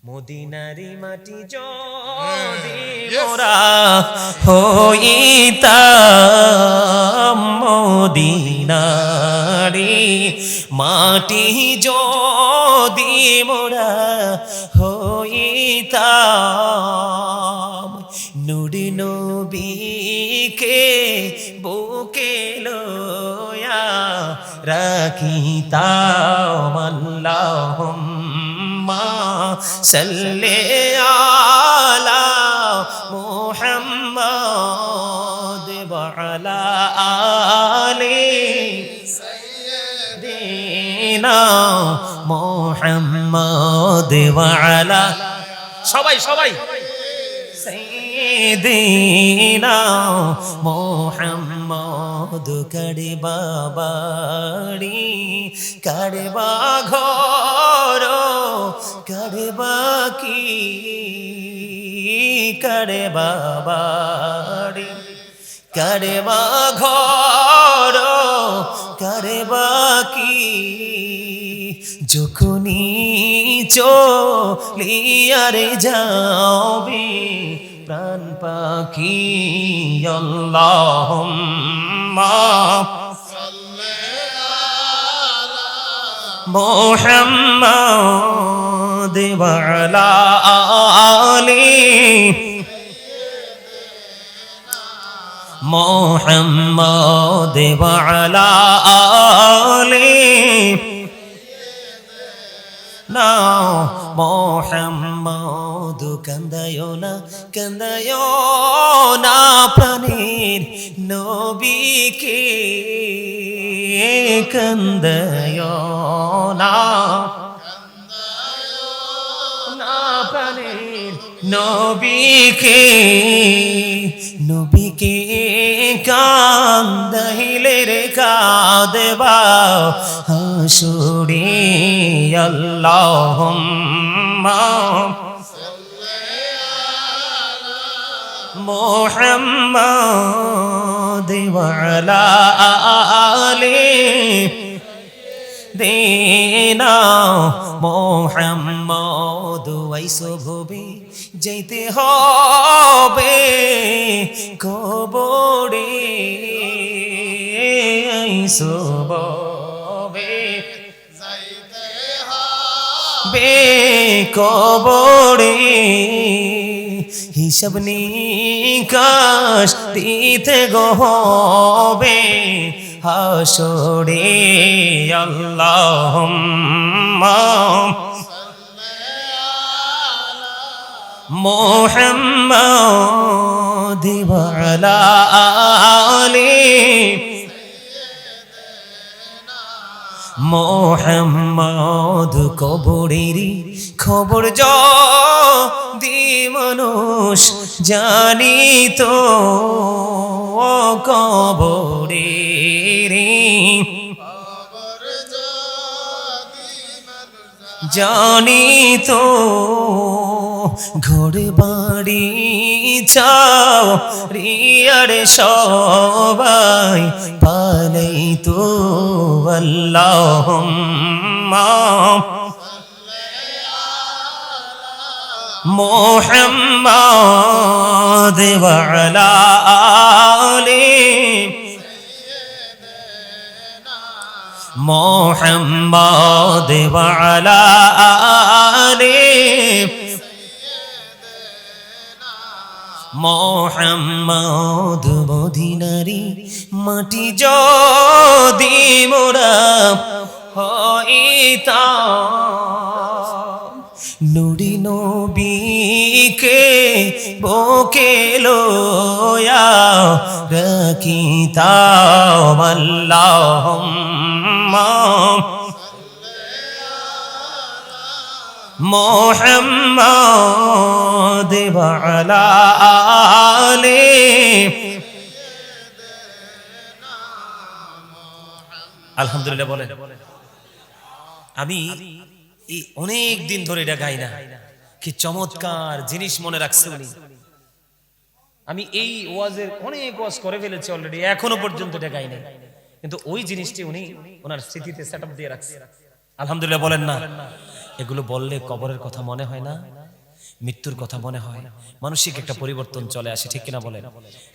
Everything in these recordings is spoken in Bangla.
মদিনারি মাটি যদি মোরা হইতাম, মদিনারি মাটি যদি মোরা হইতাম, নুরি নবীকে বুকে লয়া রাখিতাম। আল্লাহুম্মা সাল্লি আলা মুহাম্মাদ ওয়া আলা আলি সাইয়্যিদিনা মুহাম্মাদ ওয়া আলা সবাই সাইয়্যিদিনা মুহাম্মাদ। কারবা বাড়ি কারবা ঘর কারবা কি কারবা বাড়ি কারবা ঘর কারবা কি, যখনই চলিয়ারে যাবে প্রাণ পাখি। আল্লাহুম্মা সাল্লি আলা মুহাম্মাদ ওয়া আলা আলি মুহাম্মাদ ওয়া আলা আলি না মুহাম্মাদ। কান্দায়ো না প্রাণের নবীকে, কান্দায়ো না প্রাণের নবীকে, নবীকে কান্দাইলে রে কাঁদবা হাসুরে। আল্লাহুম্মা সাল্লি আলা মুহাম্মাদ ওয়া আলা আলি দেনা মুহাম্মাদ। ওয়াইসো ভবে যাইতে হবে কবরে, আইসো ভবে যাইতে হবে কবরে। হিসাব নিকাশ দিতে হবে হাসরে। আল্লাহুম্মা মুহাম্মাদ ওয়া আলা আলি মুহাম্মাদ। কবরেরই খবর যদি মানুষ জানিত, কবরেরই জানিত, ঘর বাড়ি চাও রিয়ার সবাই পালাইতো। আল্লাহুম্মা মুহাম্মাদ ওয়া আলা আলি মুহাম্মাদ ওয়া আলা আলি মুহাম্মাদ। মদিনারি মাটি যদি মোরা হইতাম, নুরি নবীকে বুকে লয়া রাখিতাম। আল্লাহুম্মা মুহাম্মাদ ওয়া আলা আলি। আলহামদুলিল্লাহ বলেন। আমি এই অনেক দিন ধরে এটা গাই না, কি চমৎকার জিনিস মনে রাখছে উনি। আমি এই ওয়াজের অনেক ওয়াজ করে ফেলেছি অলরেডি, এখনো পর্যন্ত এটা গাই নাই, কিন্তু ওই জিনিসটি উনি ওনার স্মৃতিতে সেটআপ দিয়ে রাখছে। আলহামদুলিল্লাহ বলেন না। এগুলো বললে কবরের কথা মনে হয় না, মৃত্যুর কথা মনে হয়, মানসিক একটা পরিবর্তন চলে আসে, ঠিক কিনা বলেন?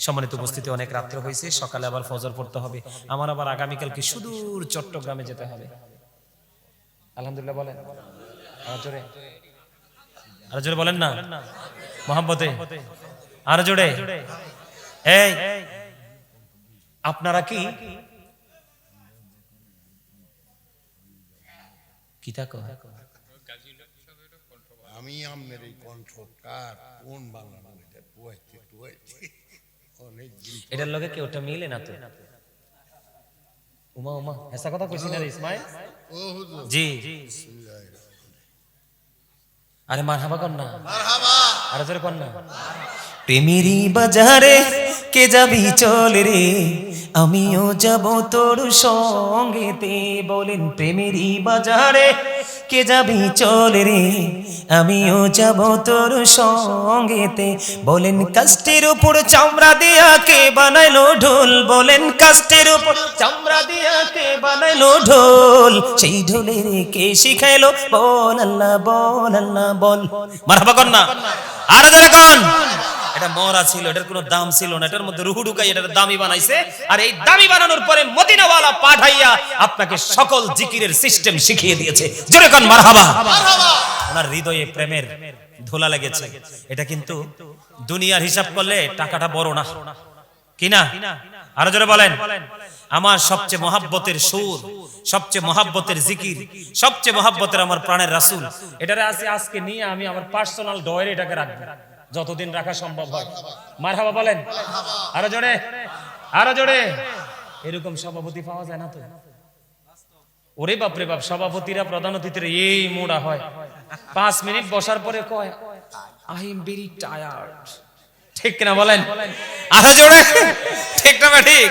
সম্মানিত উপস্থিতি, অনেক রাত্র হয়েছে, সকালে আবার ফজর পড়তে হবে। আমার আবার আগামীকালকে সুদূর চট্টগ্রামে যেতে হবে। আলহামদুলিল্লাহ বলেন, আরো জোরে বলেন না মহাব্বতে, আরো জোরে। এই আপনারা কি থাকো? আমি আমনের এই কণ্ঠকার কোন বাংলা এটা টুয়াইতে অনেক এটার লগে কি ওটা মিলে না তো? উমা এসা কথা কইছি না রে ইসমাইল? ও হুজুর জি, আরে মারহাবা কর না, মারহাবা, আরে জোরে কর না। প্রেমেরই বাজারে কে যাবি চল রে, আমিও যাব তোর সঙ্গেতে। বলেন প্রেমেরই বাজারে কে যাবি চল রে, আমিও যাব তোর সঙ্গেতে। বলেন কাষ্টের উপর চামড়া দিয়া কে বানাইলো ঢোল, বলেন কাষ্টের উপর চামড়া দিয়া কে বানাইলো ঢোল, সেই ঢোলের কে শিখাইলো বল আল্লাহ বল আল্লাহ বল। মারহাবা কর না, আরো জোরে কর। এটা মরা ছিল, এটার কোনো দাম ছিল না, এটার মধ্যে রুহু ঢুকাই এটার দামি বানাইছে। আর এই দামি বানানোর পরে মদিনাওয়ালা পাঠাইয়া আপনাকে সকল জিকিরের সিস্টেম শিখিয়ে দিয়েছে। জোরে কোন মারহাবা। ওনার হৃদয়ে প্রেমের ধুলা লেগেছে। এটা কিন্তু দুনিয়ার হিসাব করলে টাকাটা বড় না, কি না? আরো জোরে বলেন। আমার সবচেয়ে মহাব্বতের সুর, সবচেয়ে মহাব্বতের জিকির, সবচেয়ে মহাব্বতের আমার প্রাণের রাসূল, এটারে আছে আজকে নিয়ে আমি আমার পার্সোনাল ডয়ারে এটাকে রাখবো, যতদিন রাখা সম্ভব হয়। মারহাবা বলেন, আরো জোরে, আরো জোরে। এরকম সভাপতি পাওয়া যায় না তো। ওরে বাপ রে বাপ, সভাপতিরা প্রধান অতিথিরা এই মোড়া হয়, 5 মিনিট বসার পরে কয় আই এম ভেরি টায়ার্ড, ঠিক না বলেন? আরো জোরে, ঠিক না ঠিক?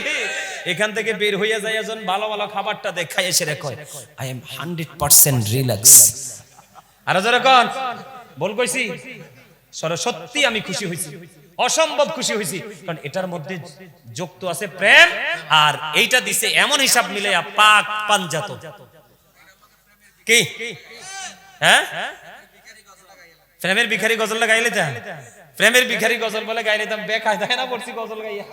এখান থেকে বের হইয়া যায় একজন ভালো ভালো খাবারটা দেখাই এসে কয় আই এম 100% রিল্যাক্স। আরো জোরে কোন বল কইছি? সত্যি আমি খুশি হয়েছি, অসম্ভব খুশি হয়েছি, কারণ এটার মধ্যে যুক্ত আছে প্রেম, আর এইটা দিছে এমন হিসাব মিলে পাক পাঞ্জাত। কি হ্যাঁ, প্রেমের ভিখারি গজল গাইলে তা, প্রেমের ভিখারি গজল বলে গাইলে তাম বেকায়দায় না পড়ছি গজল গাইয়া।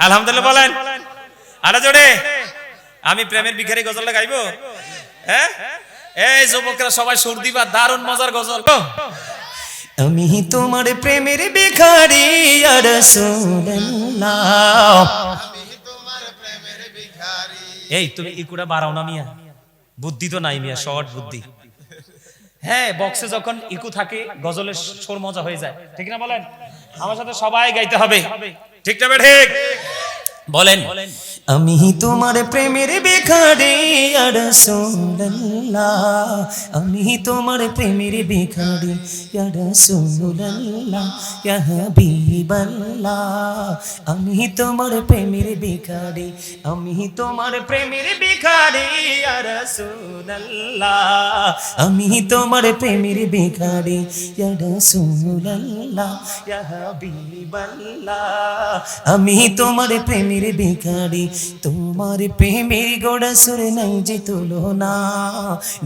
আলহামদুলিল্লাহ বলেন, আরে জোরে। আমি প্রেমের ভিখারি গজলটা গাইবো? হ্যাঁ, এই যুবকরা সবাই সুর দিবা, দারুণ মজার গজল। আমি তোমার প্রেমের ভিখারি ইয়া রাসূলুল্লাহ, আমি তোমার প্রেমের ভিখারি। এই তুমি ইকুড়া বাড়াও না মিয়া, বুদ্ধি তো নাই মিয়া, শর্ট বুদ্ধি। হ্যাঁ, বক্সে যখন ইকু থাকে গজলের সুর মজা হয়ে যায়, ঠিক না বলেন? আমার সাথে সবাই গাইতে হবে, ঠিক না ঠিক? বলেন আমি তোমার প্রেমের ভিখারি ইয়া রাসূলুল্লাহ, আমি তোমার প্রেমের ভিখারি ইয়া রাসূলুল্লাহ, ইয়া হাবিবাল্লাহ, আমি তোমার প্রেমের ভিখারি, আমি তোমার প্রেমের ভিখারি ইয়া রাসূলুল্লাহ, আমি তোমার প্রেমের ভিখারি ইয়া রাসূলুল্লাহ, ইয়া হাবিবাল্লাহ, আমি তোমার প্রেমের ভিখারি। তোমার প্রেমের গোড়া সুরে নাই যে তুলনা,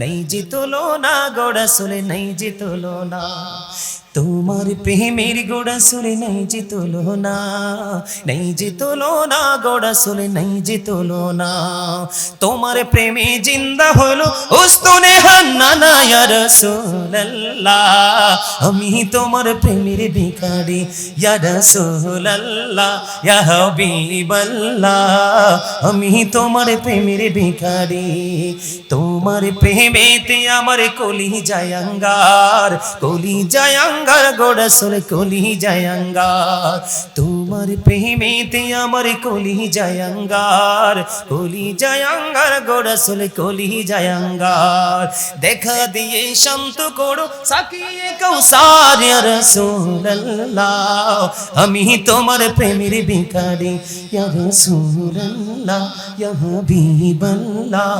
নাই যে তুলনা, গোড়া সুরে নাই যে তুলনা, তোমার প্রেমের গোড়া সুরে নাই যে তুলনা, নাই যে তুলনা, গোড়া সুরে নাই যে তুলনা। তোমার প্রেমে জিন্দা হলো উস্তুনে হান্নানা ইয়া রাসূলুল্লাহ, আমি তোমার প্রেমের ভিখারি ইয়া রাসূলুল্লাহ, ইয়া হাবিবাল্লাহ, আমি তোমার প্রেমের ভিখারি। তোমার প্রেমেতে আমার কলি জায়াঙ্গার, কলি জায়াঙ্গার, গোড়া সুরে কলি জায়াঙ্গার। তোমার প্রেমেতে আমার কলি জায়াঙ্গার, কলি জায়াঙ্গার, গোড়া সুরে কলি জায়াঙ্গার। দেখা দিয়ে শান্ত করো সাকিয়ে কৌসার ইয়া রাসূলুল্লাহ, আমি তোমার প্রেমের ভিখারি ইয়া রাসূলুল্লাহ, ইয়া হাবিবাল্লাহ,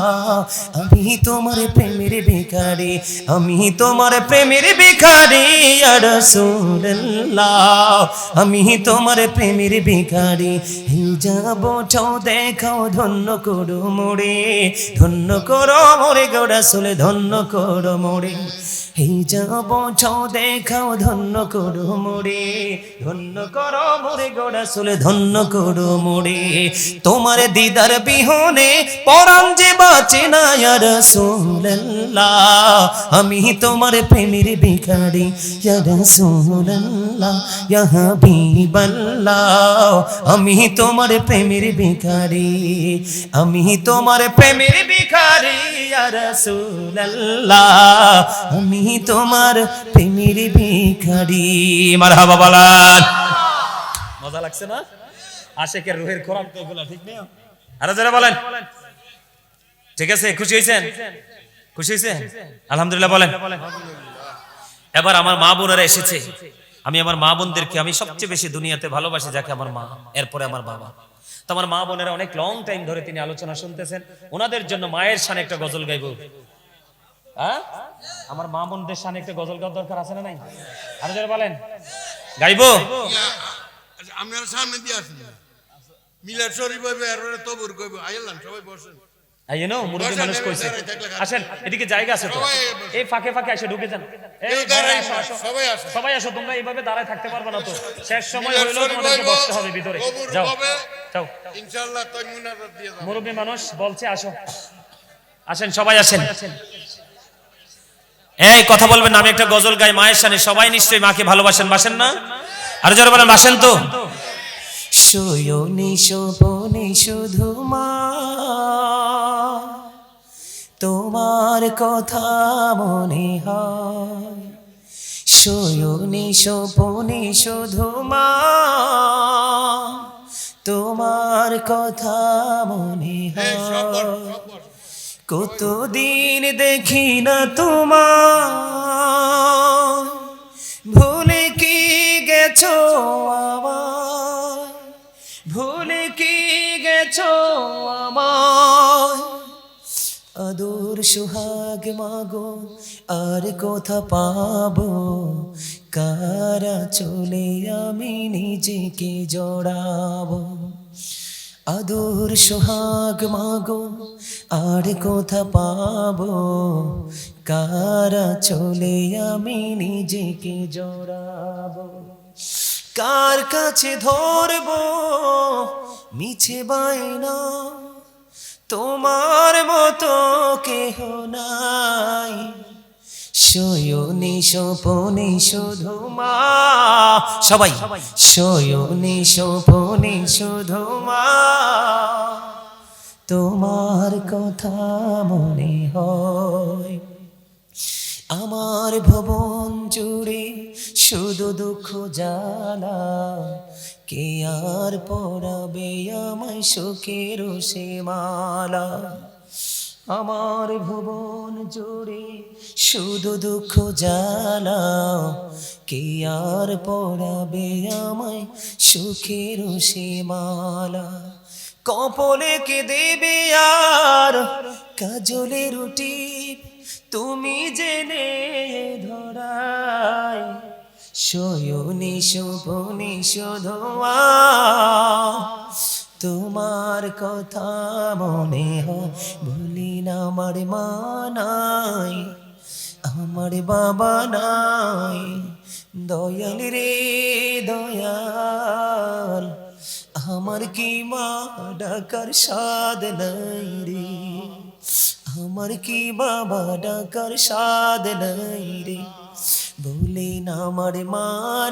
আমি তোমার প্রেমের ভিখারি, আমি তোমার প্রেমের ভিখারি ইয়া রাসূলুল্লাহ, আমি তোমার প্রেমের ভিখারি এই যাব দেখাও ধন্য করো মোরে, ধন্য করো মোরে গো রাসূল, ধন্য করো মোরে। এই যাব দেখাও ধন্য করো মোরে, ধন্য করো মোরে গো রাসূল, ধন্য করো মোরে। তোমার দিদার বিহনে পরাণ যে বাঁচে না ইয়া রাসূলুল্লাহ, আমি তোমার প্রেমের ভিখারি ইয়া রাসূলুল্লাহ, ইয়া হাবিবাল্লাহ, আমি তোমার প্রেমের ভিখারি, আমি তোমার প্রেমের ভিখারি ইয়া রাসূলুল্লাহ, আমি তোমার প্রেমের ভিখারি। মারহাবা বলেন। মজা লাগছে না? আশিকের রুহের খোরাক তো এগুলা, ঠিক নেই? আরো যারা বলেন ঠিক আছে, খুশি হয়েছেন? খুশি হয়েছেন? আলহামদুলিল্লাহ বলেন। এবার আমার মা বোনেরা এসেছে, আমি আমার মা বোনদেরকে আমি সবচেয়ে বেশি দুনিয়াতে ভালোবাসি যাকে আমার মা, এরপরে আমার বাবা। তো আমার মা বোনেরা অনেক লং টাইম ধরে তিনি আলোচনা শুনতেছেন, ওনাদের জন্য মায়ের শানে একটা গজল গাইবো। হ্যাঁ, আমার মা বোনদের শানে একটা গজল গাওয়ার দরকার আছে না নাই? আরো যারা বলেন গাইবো। আপনার সামনে দিয়ে আসুন, মিলাদ শরীফ হইবে, এরপরে তবুর কইব, আইলাম সবাই বসেন। আইনো মুরব্বী মানুষ কইছে, আসেন এদিকে জায়গা আছে তো, এই ফাঁকে ফাঁকে এসে ঢুকে যান। এই আসো আসো, সবাই আসো, সবাই আসো, তোমরা এইভাবে দাঁড়ায় থাকতে পারবে না তো, শেষ সময় হইলো তোমাদেরকে বসতে হবে ভিতরে। যাও যাও, ইনশাআল্লাহ তাই মুনাজাত দিয়ে যাও। মুরব্বী মানুষ বলছে আসো, আসেন সবাই আসেন। এই কথা বলবেন না, আমি একটা গজল গাই মায়ের শানে। সবাই নিশ্চয়ই মাকে ভালোবাসেন, বাসেন না? আর যারা বলেন বাসেন তো। শয়নে শোভনে শুধু মা, তোমার কথা মনে হয়, শয়নে শোভনে শুধু মা, তোমার কথা মনে হয়। কতদিন দেখি না তোমার, ভুলে কি গেছো আমায়, ভুলে কি গেছো আমায়, আদর সোহাগ মাগো আর কোথা পাবো, কারা চলে আমি নিজেকে জড়াবো, আদর সোহাগ মাগো আর কোথা পাবো, কারা চলে আমি নিজেকে জড়াবো, কার কাছে ধরবো মিছে বায়না, তোমার মতো কেহ নাই, শয়নে স্বপনে শুধু মা, সবাই শয়নে স্বপনে শুধু মা, তোমার কথা মনে হয়। আমার ভুবন জুড়ে শুধু দুঃখ জ্বালা, কে আর পরাবে আমায় সুখের সে মালা, আমার ভুবন জুড়ে শুধু দুঃখ জ্বালা, কে আর পরাবে আমায় সুখের সে মালা, কপলে কে দেবে আর কাজলে রুটি, তুমি জেনে ধরায়, শয়নে স্বপনে শুধু মা, তোমার কথা মনে হয়, ভুলি না আমার মা নাই, আমার বাবা নাই, দয়াল রে দয়াল, আমার কি মা ডাকার সাদ নাই রে, আমার কি বাবা ডাকার সাদ নাই রে, ভুলি না আমার মা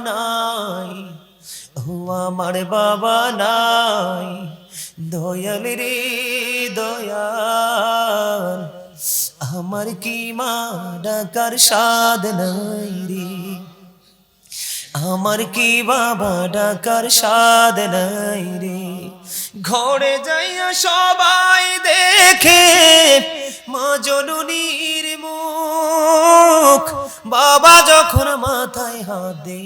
নাই, ও আমার বাবা নাই, দয়াল রে দয়াল, আমার কি মা ডাকার সাদ নাই রে, আমার কি বাবা ডাকার সাদ নাই রে। ঘরে যাইয়া সবাই দেখে মা জননীর মুখ, বাবা যখন মাথায় হাত দে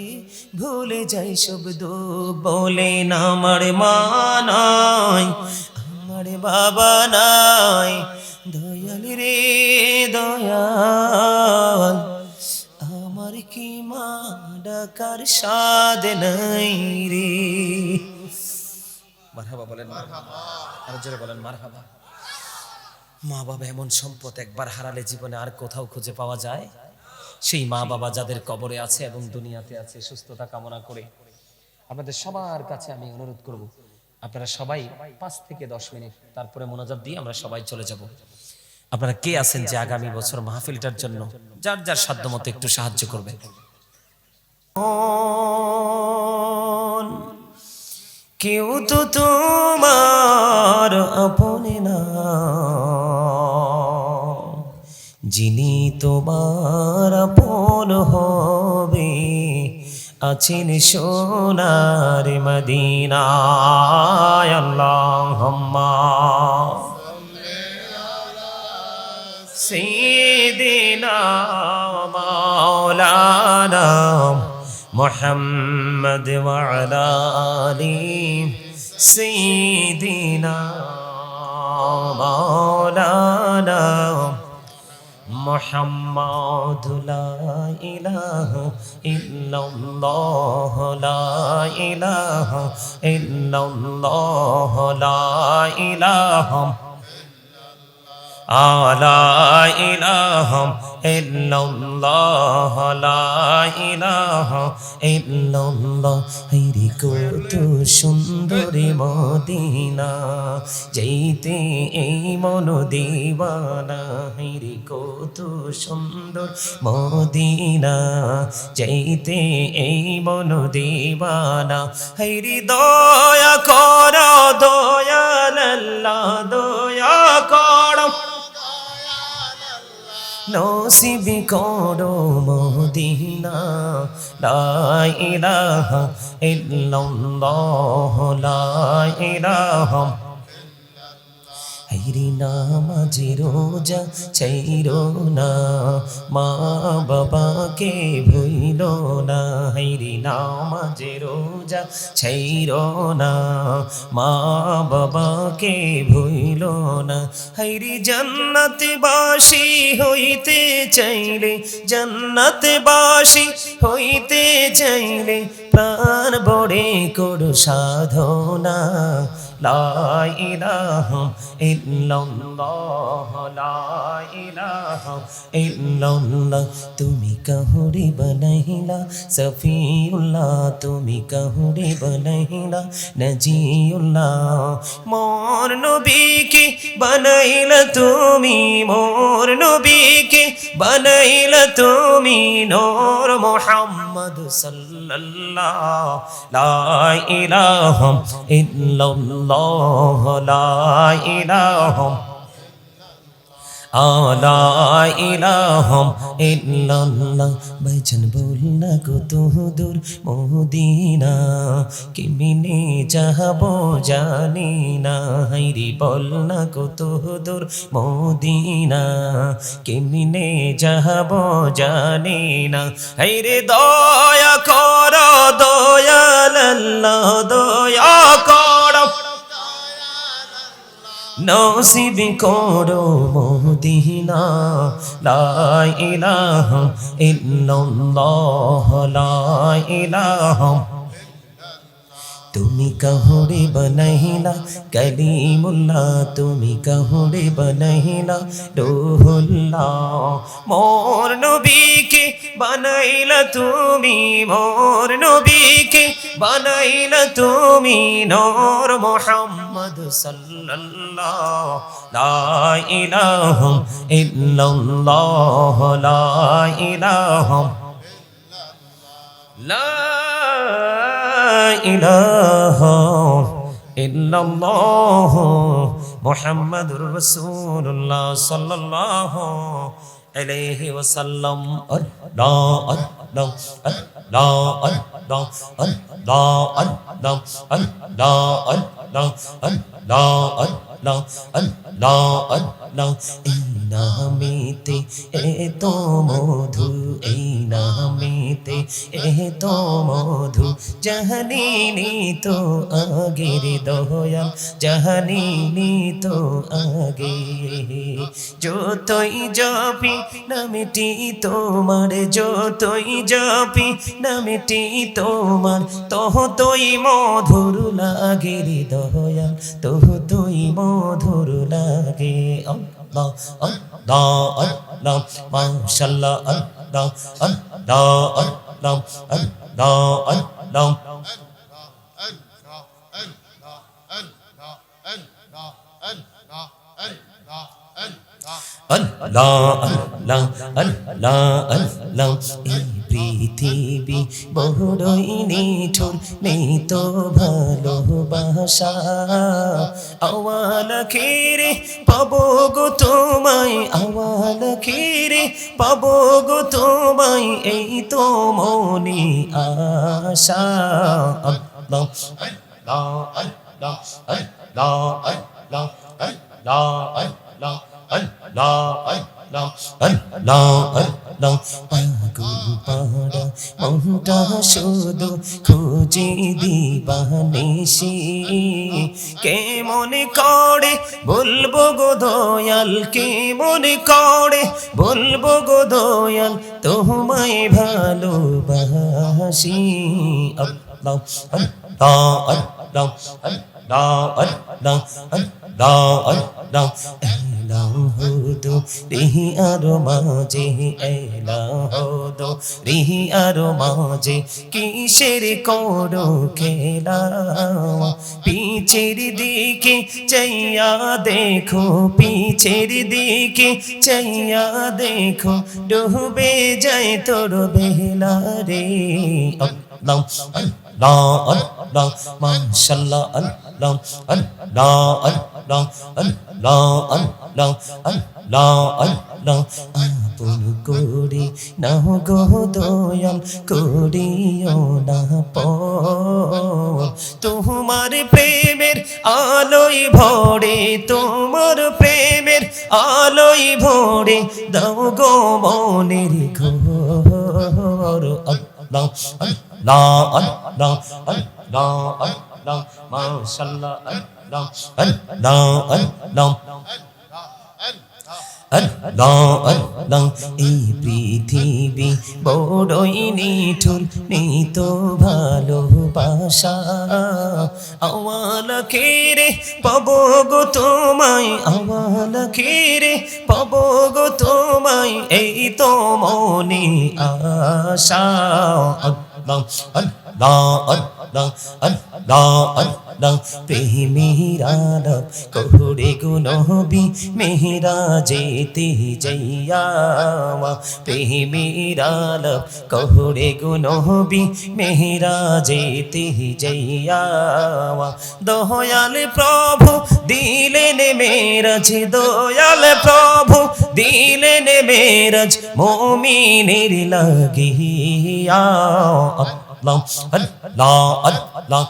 ভুলে যাই সব দুঃখ, বলেন আমার মা নাই, আমার বাবা নাই, দয়াল রে দয়াল, আর কি মা ডাকার স্বাদ নাই রে। মারহাবা বলেন, আর জোরে বলেন মারহাবা। মা বাবা এমন সম্পদ, একবার হারালে জীবনে আর কোথাও খুঁজে পাওয়া যায়? সেই মা বাবা যাদের কবরে আছে এবং দুনিয়াতে আছে, সুস্থতা কামনা করে আপনাদের সবার কাছে আমি অনুরোধ করব, আপনারা সবাই 5 থেকে 10 মিনিট তারপরে মোনাজাত দিয়ে আমরা সবাই চলে যাব। আপনারা কে আছেন যে আগামী বছর মাহফিলটার জন্য যার যার সাধ্যমতো একটু সাহায্য করবে? কেউ তো তোমার আপনে না, যিনি তোমার আপন হবে আছেন সোনার মদিনায়। আল্লাহুম্মা সাইয়্যিদিনা মাওলানা মুহাম্মদ ওয়া আলা আলি সাইয়্যিদিনা মাওলানা মুহাম্মদ। লা ইলাহা ইল্লাল্লাহ, লা ইলাহা ইল্লাল্লাহ, লা ইলাহা লা ইলাহা ইল্লাল্লাহ, লা ইলাহা ইল্লাল্লাহ। হায়রে কত সুন্দর মদিনা, যাইতে এই মন দিওয়ানা। হায়রে কত সুন্দর মদিনা, যাইতে এই মন দিওয়ানা। হায়রে দয়া কর দয়াল আল্লাহ, দয়া কর নসিব করো মদিনা। লা ইলাহা ইল্লাল্লাহ, লা ইলাহা। হায়রে নামাজে রোজা ছাইরো না, মা বাবাকে ভুইলো না। হায়রে নামাজে রোজা ছাইরো না, মা বাবাকে ভুইলো না। হায়রে জান্নাতবাসী হইতে চাইলে, জান্নাতবাসী হইতে চাইলে প্রাণ বড়ে করো সাধনা। লা ইলাহা ইল্লাল্লাহ, লা ইলাহা ইল্লাল্লাহ। তুমি কাহুরে বানাইলা সফিউল্লাহ, তুমি কাহুরে বানাইলা নজিউল্লাহ। মোর নবীকে বানাইলা তুমি, মোর নবীকে বানাইলা তুমি নূর মুহাম্মদ সাল্লাল্লাহ। লা ইলাহা ইল্লাল্লাহ, লা ইলাহা লা ইলাহা ইল্লাল্লাহ। ভাইজান বলনা কত দূর মদিনা, কেমনে যাবো জানি না। হায়রে বলনা কত দূর মদিনা, কেমনে যাবো জানি না। হায়রে দয়া কর দয়াল আল্লাহ, দয়া কর নসিব করো মদিনা। লা ইলাহা ইল্লাল্লাহ, লা ইলাহা। তুমি কাহুরে বানাইলা কালিমুল্লাহ, তুমি কাহুরে বানাইলা রূহুল্লাহ। মোর নবীকে বানাইলা তুমি, মোর নবীকে বানাইলা তুমি নূর মুহাম্মদ সাল্লাল্লাহ। লা ইলাহা ইল্লাল্লাহ, লা ইলাহা লা ইলাহা ইল্লাল্লাহ মুহাম্মাদুর রাসূলুল্লাহ সাল্লাল্লাহু আলাইহি ওয়াসাল্লাম। আল্লাহ আল্লাহ আল্লাহ আল্লাহ আল্লাহ আল্লাহ আল্লাহ আল্লাহ আল্লাহ আল্লাহ আল্লাহ আল্লাহ। এই নামেতে এত মধু, এই নামেতে এ তো মধু জাহানিনি তো আগের দয়াল জাহানিনি তো আগে যতই জপি নামটি তোমার যতই জপি নামটি তোমার ততই মধুর লাগে রে দয়াল ততই মধুর লাগে আল্লাহ আল্লাহ আল্লাহ মাশাআল্লাহ আল্লাহ আল্লাহ আল্লাহ আল্লাহ আল্লাহ আল্লাহ আল্লাহ আল্লাহ আল্লাহ এই পৃথিবী বড়ই নিঠুর নেই তো ভালোবাসা আওয়াল খেরে পাবো গো তোমায় আওয়াল খেরে পাবো গো তোমায় এই তো মনে আশা আল্লাহ আল্লাহ আল্লাহ আল্লাহ আল্লাহ আল্লাহ আল্লাহ আল্লাহ আল্লাহ আল্লাহ পাগল পাড়া মনটা শুধু খুঁজে দিবানিশি কে মনে করে বলবো গো দয়াল কে মনে করে বলবো গো দয়াল তোমায় ভালোবাসি আল্লাহ আল্লাহ আল্লাহ আল্লাহ আল্লাহ আল্লাহ আল্লাহ এলাহদো রিহি আরো মাঝে এলাহদো রিহি আরো মাঝে কিসের করো খেলা পিছের দিকে চাইয়া দেখো পিছের দিকে চাইয়া দেখো ডুবে যায় তোর বেলা রে আল্লাহ আল্লাহ আল্লাহ মাশাআল্লাহ আল্লাহ আল্লাহ আল্লাহ আল্লাহ আল্লাহ আল্লাহ আল্লাহ আপন করে নাও গো দয়াল করিও না পর তোমার প্রেমের আলোয় ভরে তোমার প্রেমের আলোয় ভরে দাও গো মনের ঘর আল্লাহ আল্লাহ আল্লাহ আল্লাহ আল্লাহ মাশাআল্লাহ আল্লাহ আল্লাহ আল্লাহ আল্লাহ আল্লাহ এই পৃথিবী বড়ই নিঠুর নেই তো ভালোবাসা আওয়াল খেরে পাবো গো তোমায় আওয়াল খেরে পাবো গো তোমায় এই তো মনে আশা আল্লাহ আল্লাহ আল্লাহ আল্লাহ আল্লাহ প্রেমের আলাপ করে গো নবী মেরাজেতে যাইয়া প্রেমের আলাপ করে গো নবী মেরাজেতে যাইয়া দয়াল প্রভু দিলেন মেরাজ দয়াল প্রভু দিলেন মেরাজ মুমিনের লাগিয়া আল্লাহ আল্লাহ আল্লাহ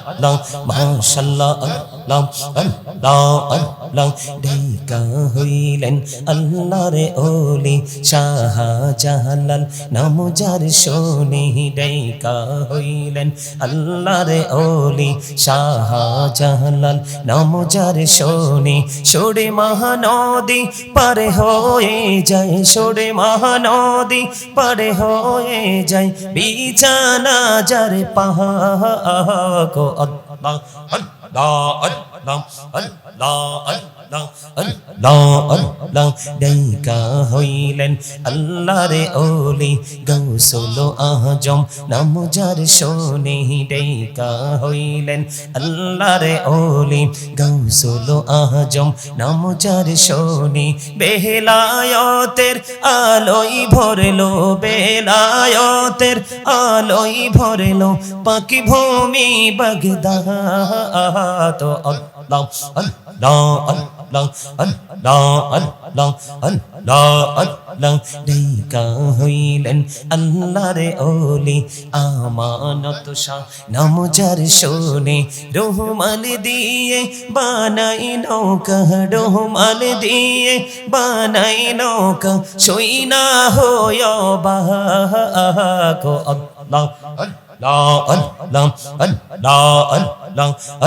আল্লাহ মাশাআল্লাহ আল্লাহ আল্লাহ আল্লাহ দেখা হইলেন আল্লাহর ওলি শাহজালাল নাম যার শুনে দেখা হইলেন আল্লাহর ওলি শাহজালাল নাম যার শুনে সরে মহানদী পার হয়ে যায় সরে মহানদী পার হয়ে যায় বিছানা যার পাহাড় আল্লাহ আল্লাহ আল্লাহ আল্লাহ আল্লাহ আল্লাহ আল্লাহ দেখা হইলেন আল্লাহর ওলি গৌসুল আজম নাম যার শুনে দেখা হইলেন আল্লাহর ওলি গৌসুল আজম নাম যার শুনে বেলায়েতের আলোয় ভরলো বেলায়েতের আলোয় ভরলো পাকি ভূমি বাগদাদ আল্লাহ আল্লাহ আল্লাহ আল্লাহ আল্লাহ আল্লাহ দেখা হইলেন আল্লাহর ওলি আমানত শাহ নাম যার শোনে রহমান দিয়ে বানাই নৌকা রহমান দিয়ে বানাই নৌকা সই না হয় বাহো আল্লাহ আল্লাহ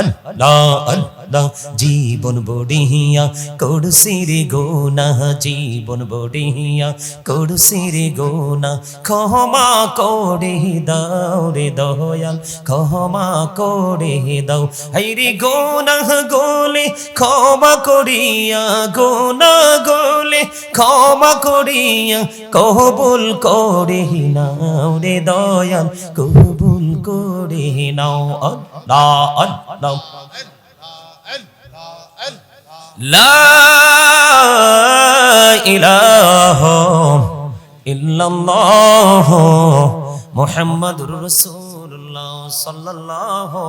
আল্লাহ আল্লাহ জীবন বড়িয়া করছির গোনা জীবন বড়িয়া করছির গোনা ক্ষমা করে দাও রে দয়াল ক্ষমা করে দাও হাইরে গোনা গোলে ক্ষমা করিয়া গোনা গোলে ক্ষমা করিয়া কবুল করে নাও রে দয়াল কবুল করে নাও আল্লাহ আল্লাহ লা ইলাহা ইল্লাল্লাহ মুহাম্মাদুর রাসূলুল্লাহ সাল্লাল্লাহু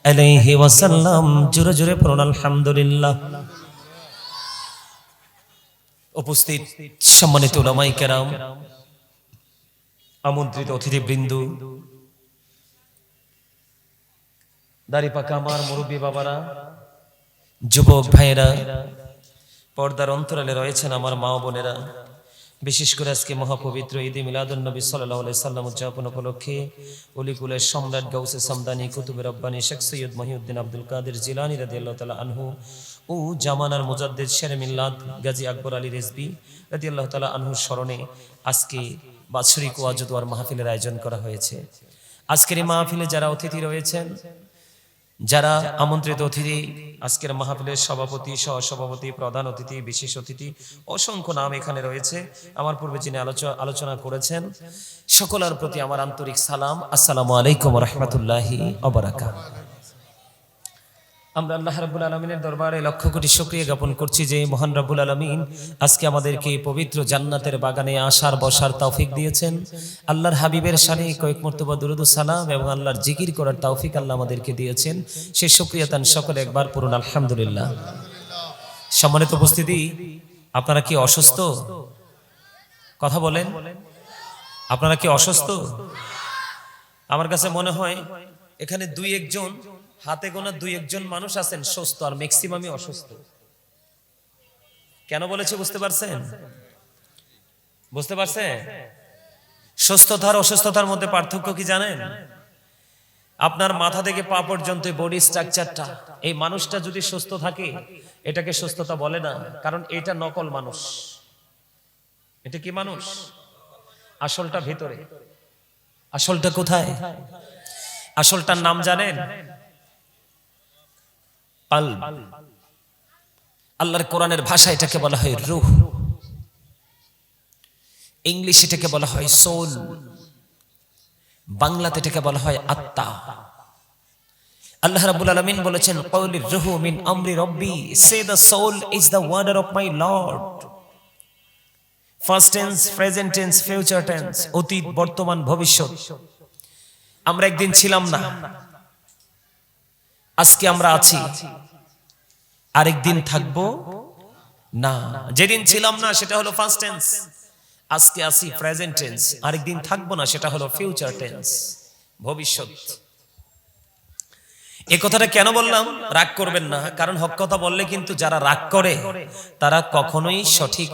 আলাইহি ওয়াসাল্লাম জোরে জোরে পড়ুন আলহামদুলিল্লাহ। উপস্থিত সম্মানিত উলামায়ে কেরাম, আমন্ত্রিত অতিথিবৃন্দ, দাড়ি পাকা আমার মুরব্বী বাবারা, যুবক ভাইয়েরা, পর্দার অন্তরালে রয়েছেন আমার মা বোনেরা, বিশেষ করে আজকে মহাপবিত্র ঈদে মিলাদুন নবী সাল্লাল্লাহু আলাইহি সাল্লাম উদযাপন উপলক্ষে অলিকুলের সম্রাট গাউসে সামদানি কুতুবে রব্বানি শেখ সৈয়দ মহিউদ্দিন আব্দুল কাদের জিলানী রাদিয়াল্লাহু তাআলা আনহু ও জামানার মুজাদ্দিদ শেরে মিল্লাত গাজী আকবর আলী রিজভী রাদিয়াল্লাহু তাআলা আনহুর স্মরণে আজকে বাৎসরিক ওয়াজ দোয়ার মাহফিলের আয়োজন করা হয়েছে। আজকের এই মাহফিলে যারা অতিথি রয়েছেন, যারা আমন্ত্রিত অতিথি, আজকের মাহফিলের সভাপতি, সহসভাপতি, প্রধান অতিথি, বিশেষ অতিথি, অসংখ্য নাম এখানে রয়েছে। আমার পূর্বে যিনি আলোচনা করেছেন, সকলের প্রতি আমার আন্তরিক সালাম, আসসালামু আলাইকুম ওয়া রাহমাতুল্লাহি ওয়া বারাকাতুহু। আমরা আল্লাহ রাব্বুল আলামিনের দরবারে লক্ষ কোটি শুকরিয়া জ্ঞাপন করছি যে মহান রাব্বুল আলামিন আজকে আমাদেরকে পবিত্র জান্নাতের বাগানে আসার বসার তৌফিক দিয়েছেন। আল্লাহর হাবিবের শানে কয়েক মর্তবা দুরূদ ও সালাম এবং আল্লাহর জিকির করার তৌফিক আল্লাহ আমাদেরকে দিয়েছেন। সেই শুকরিয়া তান সকলে একবার পড়ুন আলহামদুলিল্লাহ। সম্মানিত উপস্থিতি, আপনারা কি অসুস্থ? কথা বলেন, আপনারা কি অসুস্থ? আমার কাছে মনে হয় এখানে দুই একজন, হাতে গোনা দুই একজন মানুষ আছেন সুস্থ, আর ম্যাক্সিমামই অসুস্থ। কেন বলেছে বুঝতে পারছেন? বুঝতে পারছেন? সুস্থতার অসুস্থতার মধ্যে পার্থক্য কি জানেন? আপনার মাথা থেকে পা পর্যন্ত বডি স্ট্রাকচারটা, এই মানুষটা যদি সুস্থ থাকে এটাকে সুস্থতা বলে না, কারণ এটা নকল মানুষ। এটা কি মানুষ? আসলটা ভিতরে। আসলটা কোথায়? আসলটার নাম জানেন? কলব। আল্লাহর কোরআনের ভাষায় এটাকে বলা হয় রূহ, ইংলিশে এটাকে বলা হয় সোল, বাংলাতে এটাকে বলা হয় আত্মা। আল্লাহ রাব্বুল আলামিন বলেছেন, ক্বাউলির রূহু মিন আমরি রাব্বি, say the soul is the word of my lord. First tense, present tense, future tense, অতীত, বর্তমান, ভবিষ্যৎ। আমরা একদিন ছিলাম না, আজকে আমরা আছি, আরেকদিন থাকবো না। যেদিন ছিলাম না সেটা হলো ফার্স্ট টেন্স, আজকে আছি প্রেজেন্ট টেন্স, আরেকদিন থাকবো না সেটা হলো ফিউচার টেন্স, ভবিষ্যৎ। এই কথাটা কেন বললাম? রাগ করবেন না, কারণ হক কথা বললে কিন্তু যারা রাগ করে তারা কখনোই সঠিক